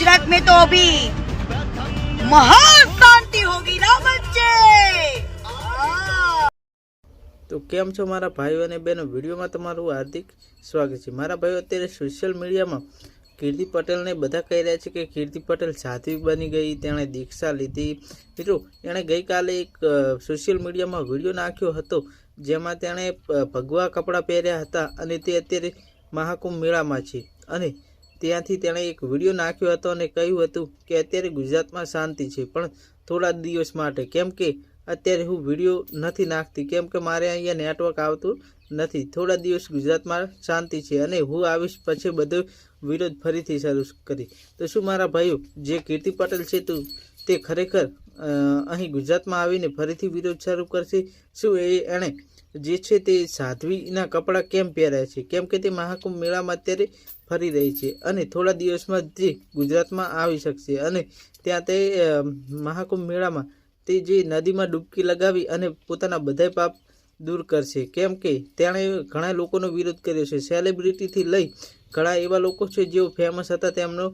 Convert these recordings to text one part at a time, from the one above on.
गुजरात में तो अभी महाक्रांति होगी ना बच्चे। तो केम छो मारा भाईओ अने बहनों, विडियो में तमारुं हार्दिक स्वागत है। मारा भाईओ अत्यारे सोशल मीडिया में कीर्ति पटेल ने बधा कही रह्या छे कि कीर्ति पटेल साध्वी बनी गई, तेणे दीक्षा लीधी। मित्रों, एणे गई काले एक सोशल मीडिया में विडियो नाख्यो हतो जेमां तेणे भगवा कपड़ा पहेर्या हता अने ते अत्यारे महाकुंभ मेळामां छे अने ત્યાંથી તેણે એક વિડીયો નાખ્યો હતો અને કહ્યું હતું કે અત્યારે ગુજરાતમાં શાંતિ છે પણ થોડા દિવસ માટે, કેમ કે અત્યારે હું વિડીયો નથી નાખતી કેમ કે મારે અહીંયા નેટવર્ક આવતું નથી। થોડા દિવસ ગુજરાતમાં શાંતિ છે અને હું આવીશ પછી બધો વિરોધ ફરીથી શરૂ કરી। તો શું મારા ભાઈઓ, જે કીર્તિ પટેલ છે તે ખરેખર અહીં ગુજરાતમાં આવીને ફરીથી વિરોધ શરૂ કરશે? શું એણે જે છે તે સાધ્વીના કપડાં કેમ પહેર્યા છે? કેમ કે તે મહાકુંભ મેળામાં અત્યારે ફરી રહી છે અને થોડા દિવસમાં તે ગુજરાતમાં આવી શકશે અને ત્યાં તે મહાકુંભ મેળામાં તે જે નદીમાં ડૂબકી લગાવી અને પોતાના બધાય પાપ દૂર કરશે, કેમ કે તેણે ઘણા લોકોનો વિરોધ કર્યો છે। સેલિબ્રિટીથી લઈ ઘણા એવા લોકો છે જેઓ ફેમસ હતા તેમનો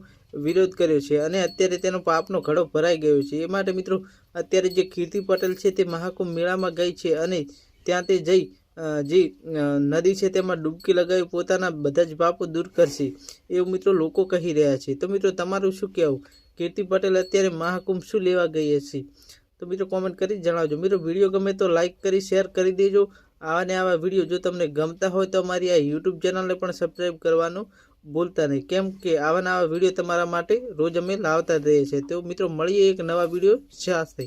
વિરોધ કર્યો છે અને અત્યારે તેનો પાપનો ઘડો ભરાઈ ગયો છે। એ માટે મિત્રો અત્યારે જે કીર્તિ પટેલ છે તે મહાકુંભ મેળામાં ગઈ છે અને ત્યાં તે જઈ જે નદી છે તેમાં ડૂબકી લગાવી પોતાના બધા જ પાપો દૂર કરશે એવું મિત્રો લોકો કહી રહ્યા છે। તો મિત્રો તમારું શું કહેવું? કીર્તિ પટેલ અત્યારે મહાકુંભ શું લેવા ગઈ હશે? તો મિત્રો કોમેન્ટ કરી જણાવજો। મિત્રો વિડીયો ગમે તો લાઇક કરી શેર કરી દેજો। આવા ને આવા વિડીયો જો તમને ગમતા હોય તો અમારી આ યુટ્યુબ ચેનલને પણ સબસ્ક્રાઈબ કરવાનું ભૂલતા નહીં, કેમ કે આવા ને આવા વિડીયો તમારા માટે રોજ અમે લાવતા રહીએ છીએ। તો મિત્રો મળીએ એક નવા વિડીયો સાથે।